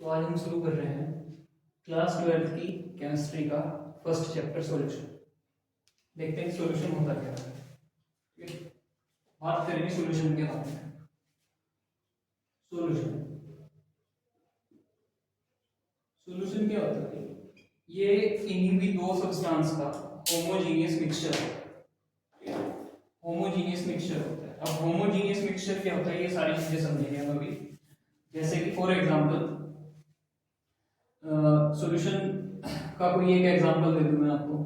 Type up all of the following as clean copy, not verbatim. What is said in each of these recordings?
तो आज हम शुरू कर रहे हैं क्लास 12th की केमिस्ट्री का फर्स्ट चैप्टर सॉल्यूशन। देखते हैं सॉल्यूशन होता क्या है। ठीक है, बात करेंगे सॉल्यूशन के बारे में। सॉल्यूशन सॉल्यूशन क्या होता है? ये इन्हीं भी दो सब्सटेंस का होमोजीनियस मिक्सचर है। होमोजीनियस मिक्सचर होता है। अब होमोजीनियस मिक्सचर क्या होता है, ये सारी चीजें समझेंगे हम अभी। जैसे कि फॉर एग्जांपल सॉल्यूशन का कोई एक एग्जांपल दे दूं मैं आपको।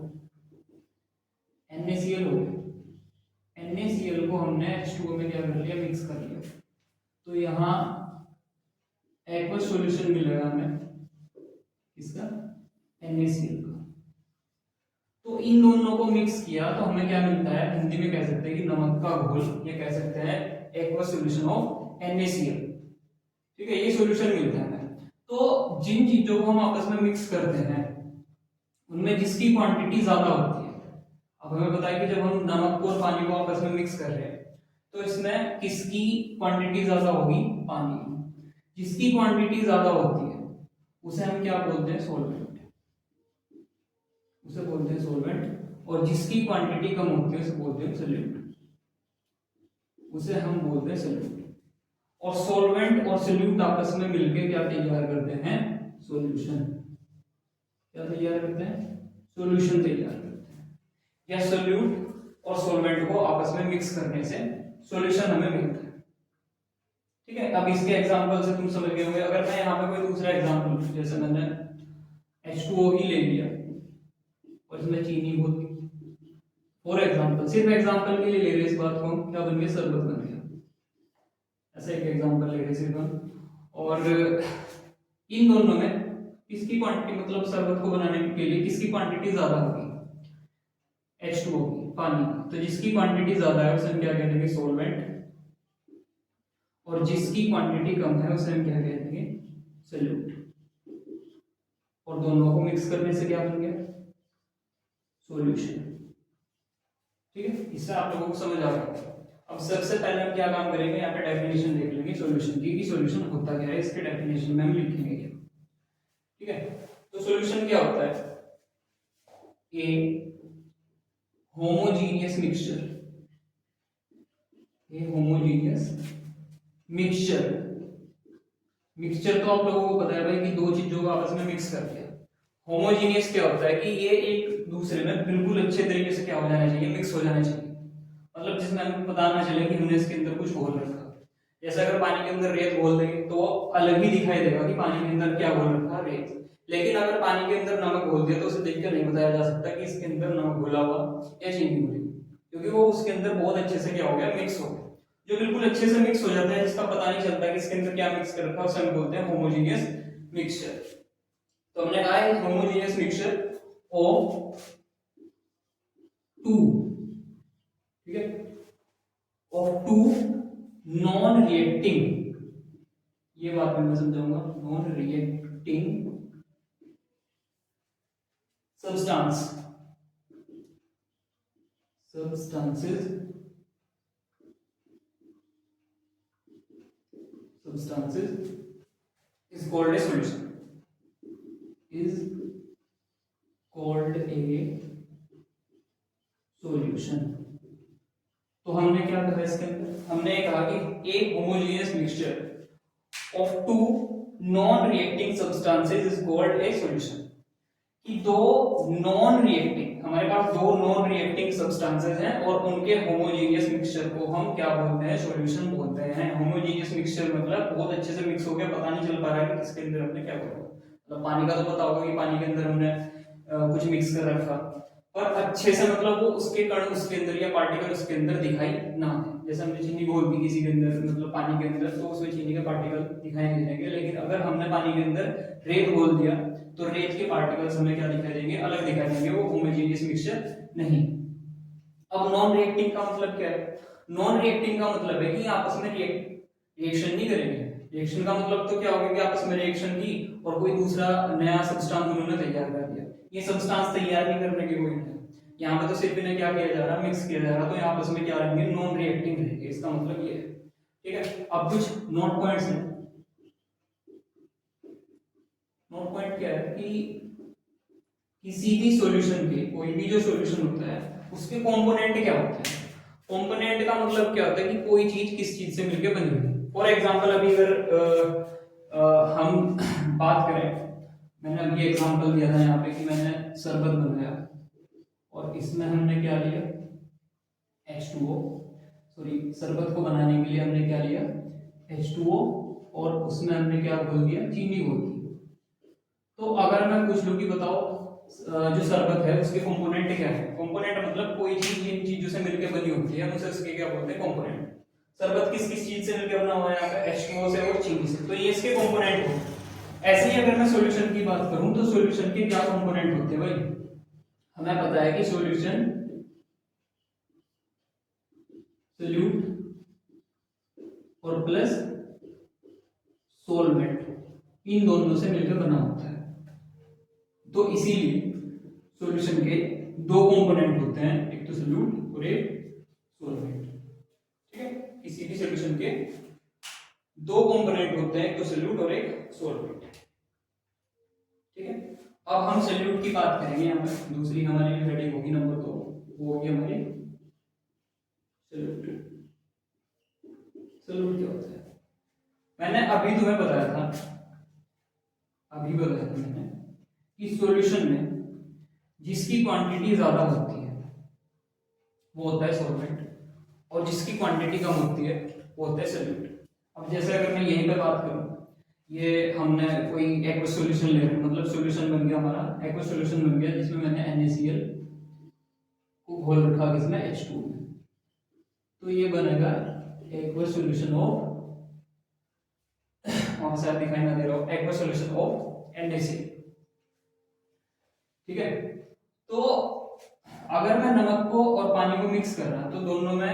NaCl हो गया। NaCl को हमने H2O में क्या कर लिया, मिक्स कर लिया। तो यहाँ एक्वस सॉल्यूशन मिलेगा हमें इसका, NaCl का। तो इन दोनों को मिक्स किया तो हमें क्या मिलता है, हिंदी में कह सकते हैं कि नमक का घोल, ये कह सकते हैं एक्वस सॉल्यूशन ऑफ NaCl। ठीक है, ये सॉल्यूशन मिलता है हमें। तो जिन चीजों को हम आपस में मिक्स करते हैं उनमें जिसकी क्वांटिटी ज्यादा होती है, अब हमें पता है कि जब हम नमक को और पानी को आपस में मिक्स कर रहे हैं तो इसमें किसकी क्वांटिटी ज्यादा होगी, पानी की। जिसकी क्वांटिटी ज्यादा होती है उसे हम क्या बोलते हैं, सॉल्वेंट। उसे बोलते हैं सॉल्वेंट। और जिसकी क्वांटिटी कम होती है उसे बोलते हैं सोल्यूट। उसे हम बोलते हैं सोल्यूट। और सॉल्वेंट और सोल्यूट आपस में मिलकर क्या तैयार करते हैं, सॉल्यूशन। क्या तैयार करते हैं, सॉल्यूशन तैयार करते हैं। या सोल्यूट और सॉल्वेंट को आपस में मिक्स करने से सॉल्यूशन हमें मिलता है। ठीक है, अब इसके एग्जांपल से तुम समझ गए होंगे। अगर मैं यहाँ पे कोई दूसरा एग्जांपल, जैसे मैंने H2O ही ले लिया और इसमें चीनी होती, फॉर एग्जांपल, सिर्फ एग्जांपल के लिए ले रहे इस बात को हम, क्या बन गया, शरबत बन गया। ऐसा एक एग्जांपल ले रहे सिर्फ हम। और इन दोनों में किसकी क्वांटिटी, मतलब शरबत को बनाने के लिए किसकी क्वांटिटी ज्यादा होगी, H2O की, पानी की। तो जिसकी क्वांटिटी ज्यादा है उसे हम क्या कह देंगे, सॉल्वेंट। और जिसकी क्वांटिटी कम है उसे हम क्या कह देंगे, सोल्यूट। और दोनों को मिक्स करने से क्या बन गया, सॉल्यूशन। ठीक है, इससे आप लोगों को समझ आ गया। अब सबसे पहले हम क्या काम करेंगे, यहाँ पे डेफिनेशन देख लेंगे सॉल्यूशन की, कि सॉल्यूशन होता क्या है, इसके डेफिनेशन में हम लिखेंगे क्या। ठीक है, तो सॉल्यूशन क्या होता है, ए होमोजीनियस मिक्सचर। ए होमोजीनियस मिक्सचर। मिक्सचर तो आप लोगों को पता है भाई कि दो चीजों को आपस में मिक्स कर दिया। होमोजीनियस क्या होता है कि ये एक दूसरे में बिल्कुल अच्छे तरीके से क्या हो जाना चाहिए, मिक्स हो जाना चाहिए। मतलब जिसमें हमें पता ना चले कि हमने इसके अंदर कुछ घोल रखा। जैसे अगर पानी के अंदर रेत घोल देंगे तो अलग ही दिखाई देगा कि पानी के अंदर क्या घोल रखा, रेत। लेकिन अगर पानी के अंदर नमक घोल दिया तो उसे देखकर नहीं बताया जा सकता कि इसके अंदर नमक घोला हुआ या चीनी घोली, क्योंकि वो उसके अंदर बहुत अच्छे से क्या हो गया, मिक्स हो गया। जो बिल्कुल अच्छे से मिक्स हो जाता है, जिसका पता नहीं चलता कि इसके अंदर क्या मिक्स कर रखा है, उसे हम बोलते हैं होमोजीनियस मिक्सचर। तो हमने कहा है होमोजीनियस मिक्सचर ऑफ टू, ठीक है, ऑफ टू नॉन रिएक्टिंग, ये बात मैं समझाऊंगा, non reacting substance, substances is called a solution, is called a solution। तो हमने क्या कहा इसके अंदर, हमने कहा कि एक homogeneous mixture of two non reacting substances is called a solution. कि दो नॉन रिएक्टिंग, हमारे पास दो नॉन रिएक्टिंग सब्सटेंसेस हैं और उनके होमोजेनियस मिक्सचर को हम क्या बोलते हैं, सॉल्यूशन बोलते हैं। होमोजेनियस मिक्सचर मतलब बहुत अच्छे से मिक्स हो गया, पता नहीं चल पा रहा है कि किसके अंदर हमने क्या करा। मतलब पानी का तो पता होगा कि पानी के अंदर हमने कुछ मिक्स कर रखा, पर अच्छे से मतलब वो उसके कण उसके अंदर या पार्टिकल उसके अंदर दिखाई ना दे। जैसे हमने चीनी घोल दी किसी के अंदर, मतलब पानी के अंदर, तो उसमें चीनी के पार्टिकल दिखाई नहीं देंगे। लेकिन अगर हमने पानी के अंदर रेत घोल दिया तो रेत के पार्टिकल्स हमें क्या दिखाई देंगे, अलग दिखाई देंगे, वो होमोजेनियस मिक्सचर नहीं। अब नॉन रिएक्टिंग का मतलब क्या है, नॉन रिएक्टिंग का मतलब है कि आपस में रिएक्शन नहीं करेंगे। रिएक्शन का मतलब तो क्या होगा कि आपस में रिएक्शन की और कोई दूसरा नया सब्सटेंस उन्होंने तैयार कर दिया। ये सब्सटेंस तैयार नहीं करने के कोई नहीं, यहाँ पे तो सिर्फ इन्हें क्या किया जा रहा है, मिक्स किया जा रहा है। तो यहाँ आपस में क्या रहेंगे, नॉन रिएक्टिंग रहेंगे, इसका मतलब ये है। ठीक है, अब कुछ नोट पॉइंट्स हैं। नोट पॉइंट क्या है कि किसी भी सॉल्यूशन के, कोई भी जो सॉल्यूशन होता है उसके कंपोनेंट क्या होते हैं। कंपोनेंट का मतलब क्या होता है कि कोई चीज किस चीज से मिलकर बनी हुई। फॉर एग्जांपल अभी अगर हम बात करें, मैंने अभी एग्जांपल दिया था यहाँ पे कि मैंने शरबत बनाया और इसमें हमने क्या लिया, H2O, सॉरी शरबत को बनाने के लिए हमने क्या लिया, H2O, और उसमें हमने क्या घोल दिया, चीनी घोल दी। तो अगर मैं पूछ लूं कि बताओ जो शरबत है उसके कंपोनेंट क्या है। कंपोनेंट मतलब कोई चीज जिन चीजों से मिलकर बनी होती है हम उसे उसके क्या बोलते हैं, कंपोनेंट। शरबत किस किस चीज से मिलकर बना हुआ है, यहाँ पे H2O से और चीनी से, तो ये इसके कंपोनेंट होते हैं। ऐसे ही अगर मैं सॉल्यूशन की बात करूं तो सॉल्यूशन के क्या कंपोनेंट होते हैं भाई, हमें पता है कि सॉल्यूशन सोल्यूट और प्लस सोलवेंट, इन दोनों से मिलकर बना होता है। तो इसीलिए सॉल्यूशन के दो कंपोनेंट होते हैं, एक तो सोल्यूट और एक सोलवेंट। ठीक है, किसी भी सॉल्यूशन के दो कंपोनेंट होते हैं, एक तो सोल्यूट और एक सोलवेंट। ठीक है, अब हम सोल्यूट की बात करेंगे। यहाँ पर दूसरी हमारी हेडिंग होगी नंबर 2, वो होगी हमारी सोल्यूट। सोल्यूट क्या होता है, मैंने अभी तुम्हें बताया था, मैंने कि सॉल्यूशन में जिसकी क्वांटिटी ज्यादा होती है वो होता है सॉल्वेंट, और जिसकी क्वांटिटी कम होती है वो होता है सोल्यूट। अब जैसे अगर मैं यहीं पे बात करूं, ये हमने कोई एक्वस सॉल्यूशन ले रहे हैं, मतलब सॉल्यूशन बन गया हमारा, एक्वस सॉल्यूशन बन गया जिसमें मैंने NaCl को घोल रखा किसमें, H2 में, तो ये बनेगा एक्वस सॉल्यूशन ऑफ, वहां से दिखाई ना दे रहा हो, एक्वस सॉल्यूशन ऑफ NaCl। ठीक है, तो अगर मैं नमक को और पानी को मिक्स कर रहा तो दोनों में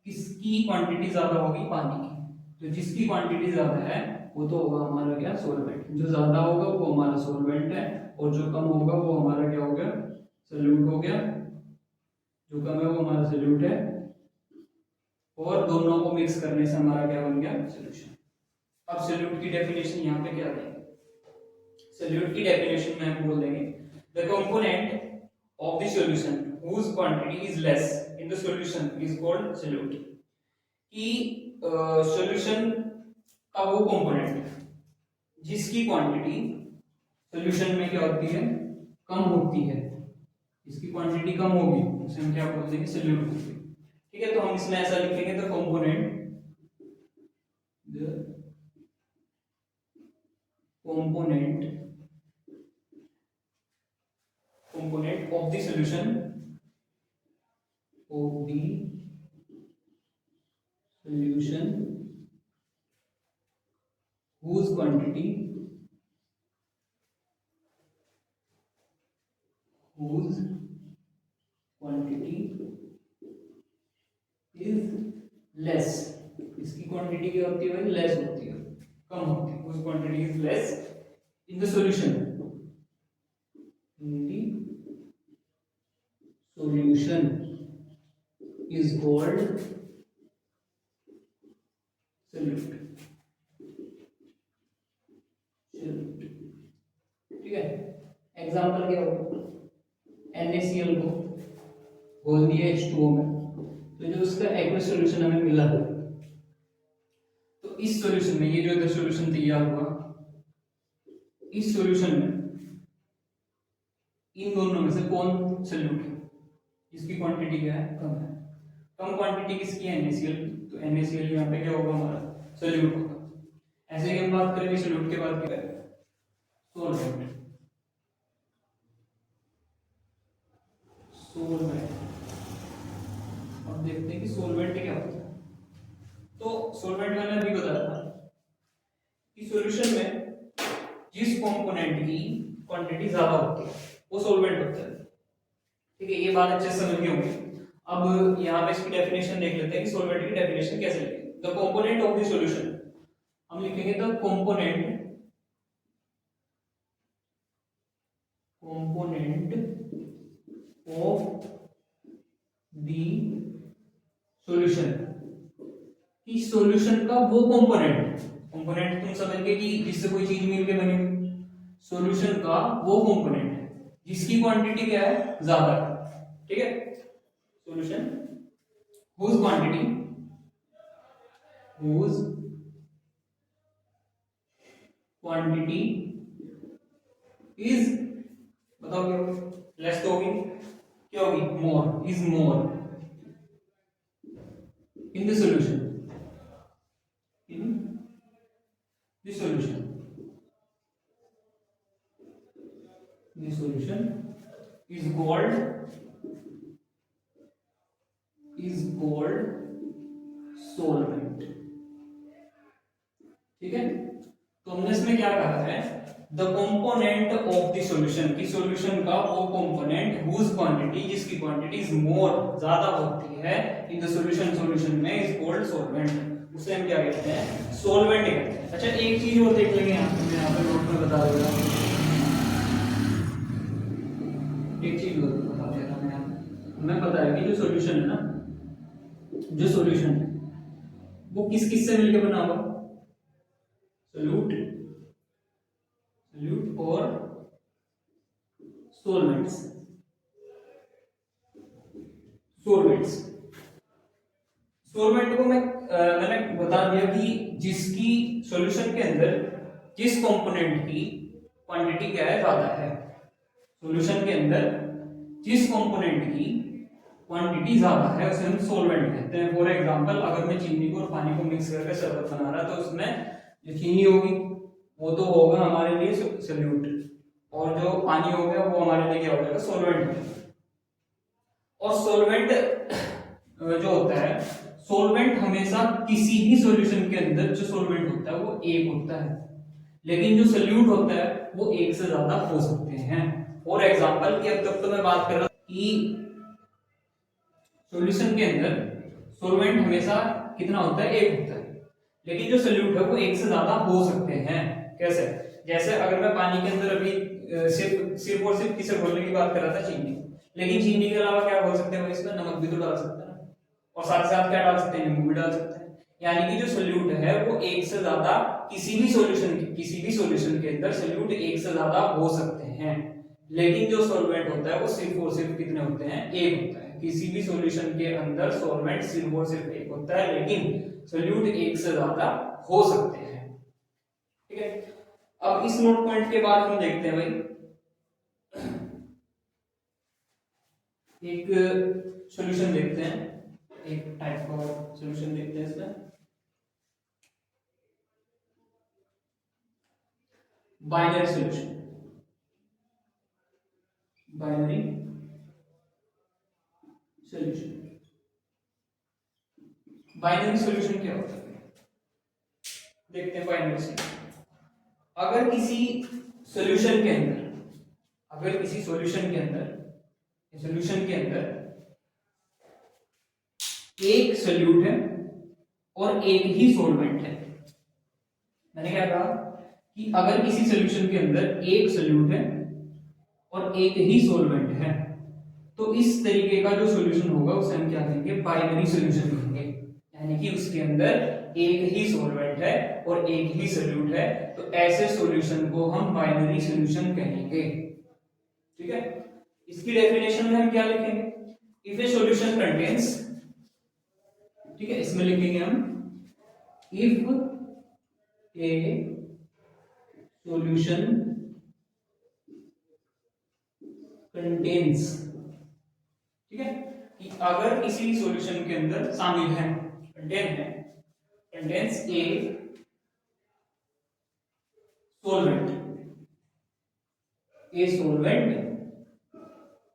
किसकी क्वांटिटी ज्यादा होगी, पानी की। तो जिसकी क्वांटिटी ज्यादा है वो तो होगा हमारा क्या, सोलवेंट। जो ज्यादा होगा वो हमारा सोलवेंट है, और जो कम होगा वो हमारा क्या हो गया, सोल्यूट हो गया। जो कम है वो हमारा सोल्यूट है, और दोनों को मिक्स करने से हमारा क्या बन गया, सॉल्यूशन। अब सोल्यूट की डेफिनेशन यहाँ पे क्या देंगे, सोल्यूट की डेफिनेशन में हम बोल देंगे the component of the solution whose quantity is less in the solution is called solute। कि सॉल्यूशन का वो कंपोनेंट जिसकी क्वांटिटी सॉल्यूशन में क्या होती है, कम होती है, जिसकी क्वांटिटी कम होगी उसे हम क्या बोल देंगे, सोल्यूट बोलते हैं। ठीक है, तो हम इसमें ऐसा लिखेंगे the component of the solution whose quantity is less। इसकी क्वांटिटी क्या होती है भाई, लेस होती है, कम होती है, whose quantity is less in the solution is called solute। ठीक है, एग्जांपल क्या होगा, NaCl को घोल दिया H2O में, तो जो उसका एक्वस सॉल्यूशन हमें मिला है, तो इस सॉल्यूशन में ये जो इधर सॉल्यूशन तैयार हुआ, इस सॉल्यूशन में इन दोनों में से कौन सोल्यूट है, जिसकी क्वांटिटी क्या है, कम है। कम क्वांटिटी किसकी है, NaCl की, तो NaCl यहाँ पे क्या होगा, हमारा सोल्यूट होगा। ऐसे ही हम बात करेंगे सोल्यूट के बाद क्या है, सोलवेंट। अब देखते हैं कि सोलवेंट क्या होता है। तो सोलवेंट मैंने अभी बताया था कि सॉल्यूशन में जिस कंपोनेंट की क्वांटिटी ज्यादा होती है वो सोलवेंट होता है। ठीक है, ये बात अच्छे से समझ गए होंगे। अब यहाँ पे इसकी डेफिनेशन देख लेते हैं कि सोलवेंट की डेफिनेशन कैसे लिखेंगे। The component of the solution, हम लिखेंगे the component of the solution, कि सॉल्यूशन का वो कंपोनेंट तुम समझ गए कि जिससे कोई चीज मिलके बनी हुई। सॉल्यूशन का वो कंपोनेंट है जिसकी क्वांटिटी क्या है, ज्यादा है। ठीक है, सॉल्यूशन whose quantity is, बताओ क्या होगी, लेस तो होगी, क्या होगी, more, is more in the solution, in the solution, the solution is called solvent। ठीक है, तो हमने इसमें क्या कहा है, the component of the solution, की सॉल्यूशन का वो कंपोनेंट whose क्वांटिटी, जिसकी क्वांटिटी इज मोर, ज्यादा होती है, इन द सॉल्यूशन, सॉल्यूशन में, इज कॉल्ड सॉल्वेंट, उसे हम क्या कहते हैं, सॉल्वेंट कहते हैं। अच्छा एक चीज और देख लेंगे यहाँ पे, मैं यहाँ पे नोट में बता देगा, एक चीज और बता देगा मैं यहाँ, हमें पता है कि जो सॉल्यूशन है ना, जो सॉल्यूशन है वो किस किस से मिलकर बना हुआ, सोल्यूट और सॉल्वेंट्स। सॉल्वेंट को मैंने बता दिया कि जिसकी सॉल्यूशन के अंदर जिस कंपोनेंट की क्वांटिटी क्या है, ज्यादा है, सॉल्यूशन के अंदर जिस कंपोनेंट की क्वांटिटी ज्यादा है उसे हम सॉल्वेंट कहते हैं। फॉर एग्जांपल अगर मैं चीनी को और पानी को मिक्स करके शरबत बना रहा तो उसमें जो चीनी होगी वो तो होगा हमारे लिए सोल्यूट, और जो पानी हो गया वो हमारे लिए क्या हो जाएगा, सॉल्वेंट। और सॉल्वेंट जो होता है, सॉल्वेंट हमेशा किसी भी सॉल्यूशन के अंदर जो सॉल्वेंट होता है वो एक होता है, लेकिन जो सोल्यूट होता है वो एक से ज्यादा हो सकते हैं। फॉर एग्जांपल कि अब तक तो मैं बात कर रहा कि सॉल्यूशन के अंदर सॉल्वेंट हमेशा कितना होता है, एक होता है, लेकिन जो सोल्यूट है वो एक से ज्यादा हो सकते हैं। कैसे, जैसे अगर मैं पानी के अंदर अभी सिर्फ और सिर्फ किसे घोलने की बात कर रहा था, चीनी, लेकिन चीनी के अलावा क्या बोल सकते हैं, इसमें नमक भी तो डाल सकते हैं ना, और साथ साथ क्या डाल सकते हैं, नींबू भी डाल सकते हैं। यानी कि जो सोल्यूट है वो एक से ज्यादा किसी भी सॉल्यूशन के अंदर सोल्यूट एक से ज्यादा हो सकते हैं, लेकिन जो सॉल्वेंट होता है वो सिर्फ और सिर्फ कितने होते हैं, एक होता है। किसी भी सॉल्यूशन के अंदर सॉल्वेंट सिर्फ और सिर्फ एक होता है, लेकिन सोल्यूट एक से ज्यादा हो सकते हैं। ठीक है, अब इस नोट पॉइंट के बाद हम देखते हैं भाई एक सॉल्यूशन देखते हैं, एक टाइप का सॉल्यूशन देखते हैं इसमें, binary solution. Binary solution, binary solution क्या होता है, देखते हैं बाइनरी सॉल्यूशन। अगर किसी सॉल्यूशन के अंदर एक सोल्यूट है और एक ही सॉल्वेंट है, मैंने क्या कहा कि अगर किसी सॉल्यूशन के अंदर एक सोल्यूट है और एक ही सॉल्वेंट है, तो इस तरीके का जो सॉल्यूशन होगा उसे हम क्या कहेंगे, बाइनरी सॉल्यूशन कहेंगे। यानी कि उसके अंदर एक ही सॉल्वेंट है और एक ही सोल्यूट है, तो ऐसे सॉल्यूशन को हम बाइनरी सॉल्यूशन कहेंगे। ठीक है, इसकी डेफिनेशन में हम क्या लिखेंगे, इफ ए सॉल्यूशन कंटेन्स, ठीक है, इसमें लिखेंगे हम इफ ए सॉल्यूशन कंटेन्स, ठीक है, कि अगर किसी सॉल्यूशन के अंदर शामिल है, contains a solvent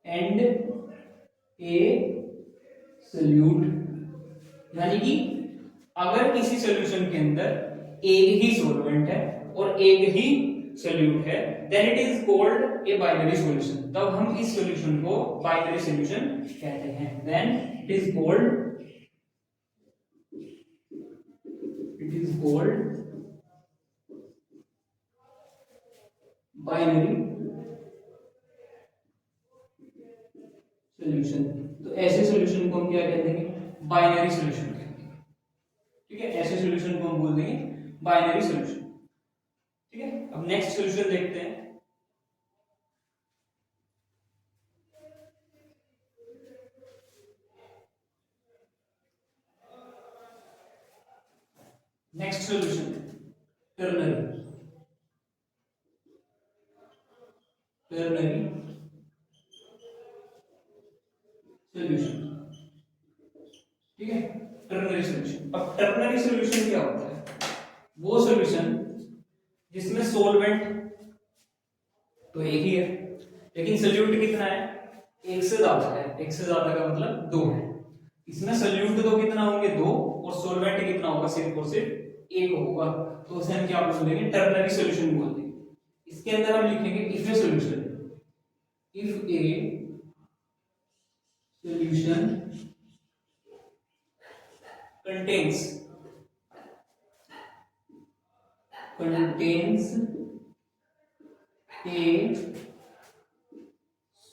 and A solute, यानी कि अगर किसी सॉल्यूशन के अंदर एक ही सॉल्वेंट है और एक ही सोल्यूट है, then it is called a binary solution. तब हम इस सॉल्यूशन को बाइनरी सॉल्यूशन कहते हैं। Then it is called binary solution. तो ऐसे सॉल्यूशन को हम क्या कह देंगे, बाइनरी सॉल्यूशन कहेंगे। ठीक है, ऐसे सॉल्यूशन को हम बोल देंगे बाइनरी सॉल्यूशन। ठीक है, अब नेक्स्ट सॉल्यूशन देखते हैं। Next solution ternary solution. ठीक है, टर्नरी सॉल्यूशन। अब टर्नरी सॉल्यूशन क्या होता है? वो सॉल्यूशन जिसमें सोलवेंट तो एक ही है, लेकिन सोल्यूट कितना है? एक से ज्यादा है। एक से ज्यादा का मतलब दो है। इसमें सोल्यूट तो कितना होंगे? दो, और सोलवेंट कितना होगा? सिर्फ और सिर्फ एक होगा। तो उसे हम क्या बोल देंगे? टर्नरी सॉल्यूशन बोल देंगे। इसके अंदर हम लिखेंगे if a solution, if A solution contains a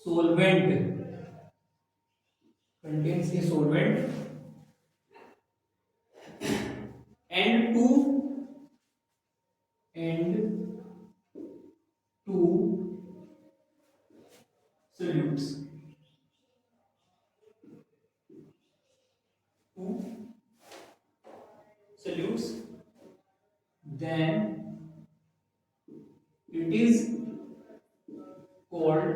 solvent, and two solutes, then it is called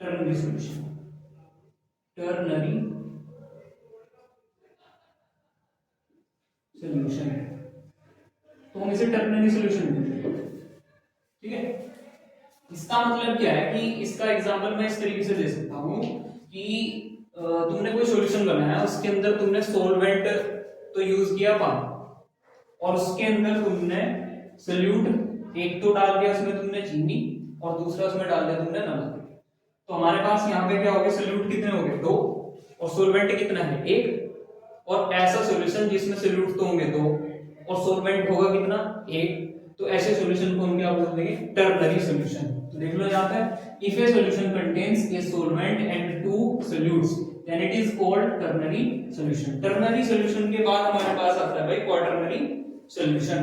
ternary solution। Ternary solution, तो हम इसे टर्नरी सॉल्यूशन बोलते हैं। ठीक है, इसका मतलब क्या है कि इसका एग्जांपल मैं इस तरीके से दे सकता हूं कि तुमने कोई सॉल्यूशन बनाया, उसके अंदर तुमने सॉल्वेंट तो यूज किया पानी, और उसके अंदर तुमने सोल्यूट एक तो डाल दिया, उसमें तुमने चीनी, और दूसरा उसमें डाल दिया तुमने नमक। तो हमारे पास यहाँ पे क्या हो गया? सोल्यूट कितने हो गए? दो, और सोलवेंट कितना है? एक। और ऐसा सॉल्यूशन जिसमें सोल्यूट तो होंगे दो और सोलवेंट होगा कितना? एक। तो ऐसे सॉल्यूशन को हम क्या बोल देंगे? Ternary solution. तो देख लो यहाँ पे, if a solution contains a solvent and two solutes then it is called ternary solution. Ternary solution के बाद हमारे पास आता है भाई क्वाटरनरी सॉल्यूशन।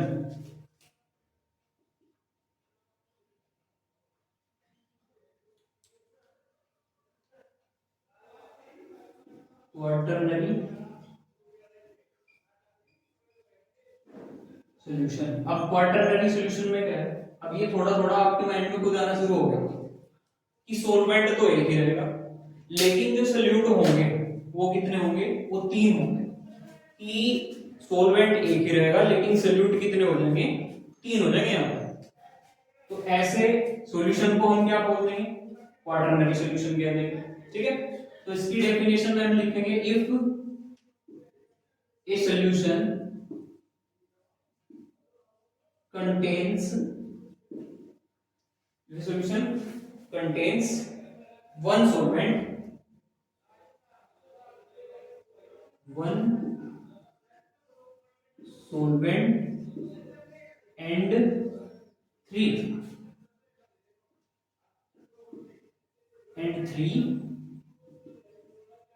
Quaternary solution. अब क्वाटरनरी सॉल्यूशन में क्या है? अब ये थोड़ा थोड़ा आपके माइंड में खुद आना शुरू हो गया कि सोलवेंट तो एक ही रहेगा, लेकिन जो सोल्यूट होंगे वो कितने होंगे? वो तीन होंगे। कि सोलवेंट एक ही रहेगा लेकिन सोल्यूट कितने हो जाएंगे? तीन हो जाएंगे यहाँ पर। तो ऐसे सॉल्यूशन को हम क्या बोल देंगे? क्वाटरनरी सॉल्यूशन कह देंगे। ठीक है, तो इसकी डेफिनेशन में हम लिखेंगे if a solution contains one solvent and three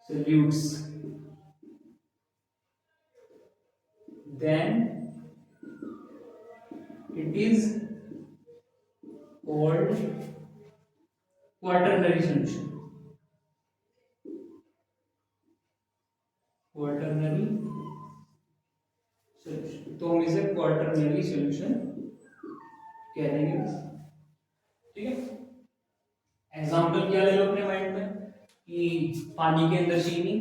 solutes, then it is called quaternary solution। Quaternary solution, तो हम इसे क्वाटरनरी सॉल्यूशन कह देंगे। ठीक है, एग्जांपल क्या ले लो अपने माइंड में कि पानी के अंदर चीनी,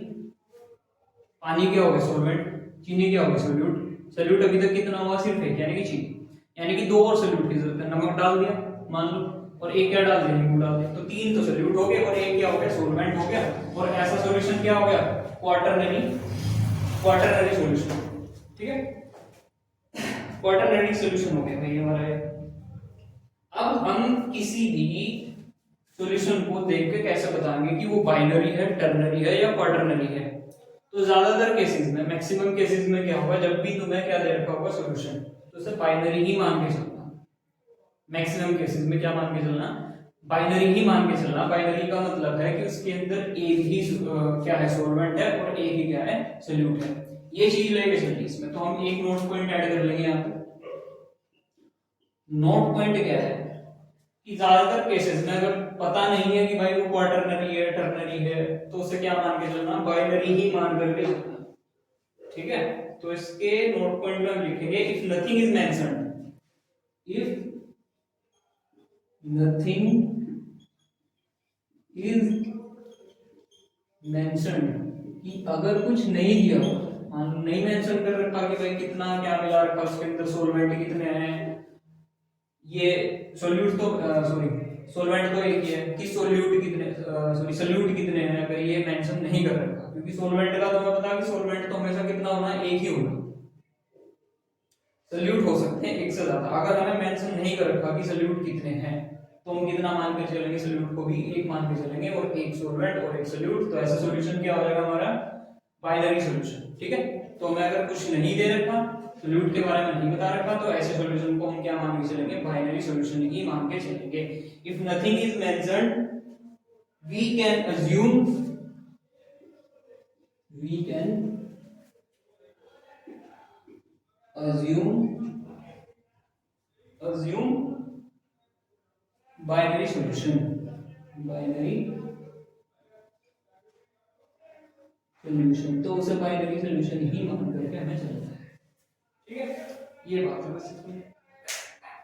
पानी क्या होगा? सॉल्वेंट, चीनी क्या होगा? सोल्यूट। सोल्यूट अभी तक कितना हुआ? सिर्फ एक, यानी कि चीनी, यानी कि दो और सोल्यूट की जरूरत है। नमक डाल दिया मान लो, और एक क्या डाल दिया? नींबू डाल दिया। तो तीन तो सोल्यूट हो गए और एक क्या हो गया? सॉल्वेंट हो गया। और ऐसा सॉल्यूशन क्या हो गया? Quaternary solution. ठीक है, क्वाटरनरी सॉल्यूशन हो गया भाई हमारा। अब हम किसी भी सॉल्यूशन को देख के कैसे बताएंगे कि वो बाइनरी है, टर्नरी है या क्वाटरनरी है? तो ज्यादातर केसेस में, मैक्सिमम केसेस में क्या होगा? जब भी तुम्हें क्या दे रखा होगा सॉल्यूशन, तो उसे बाइनरी ही मान के चलना। मैक्सिमम केसेस में क्या मान के चलना? बाइनरी ही मान के चलना। बाइनरी का मतलब है कि उसके अंदर एक ही क्या है? सॉल्वेंट है, और एक ही क्या है? सोल्यूट है। ये चीज लेके चलिए इसमें। तो हम एक नोट पॉइंट ऐड कर लेंगे यहाँ पे। नोट पॉइंट क्या है कि ज्यादातर केसेस में अगर पता नहीं है कि भाई वो क्वाटरनरी है, टर्नरी है, तो उसे क्या मान के चलना? बाइनरी ही मान करके चलना। ठीक है, तो इसके नोट पॉइंट में हम लिखेंगे if nothing is mentioned, if nothing is mentioned, कि अगर कुछ नहीं दिया हो, मान लो नहीं मेंशन कर रखा कि भाई कितना क्या मिला रखा उसके अंदर, सोलवेंट कितने हैं, ये सोल्यूट तो सॉरी सोलवेंट तो एक ही है कि सोल्यूट कितने सोल्यूट कितने हैं, अगर ये मेंशन नहीं कर रखा, क्योंकि सोलवेंट का तो हमें पता है कि सोलवेंट तो हमेशा कितना होना है, एक ही होगा, सोल्यूट हो सकते हैं एक से ज्यादा, अगर हमें मेंशन नहीं कर रखा कि सोल्यूट कितने हैं तो हम कितना मान के चलेंगे, सोल्यूट को भी एक मान के चलेंगे, और एक सोलवेंट और एक सोल्यूट, तो ऐसा सॉल्यूशन क्या हो जाएगा हमारा, बाइनरी सॉल्यूशन। ठीक है, तो हमें अगर कुछ नहीं दे रखा, सोल्यूट के बारे में नहीं बता रखा, तो ऐसे सॉल्यूशन को हम क्या मान के चलेंगे, बाइनरी सॉल्यूशन ही मान के चलेंगे। If nothing is mentioned we can assume binary solution, तो उसे बाइनरी सॉल्यूशन ही मान करके हमें चलना है। ठीक है, ये बात है बस इसमें।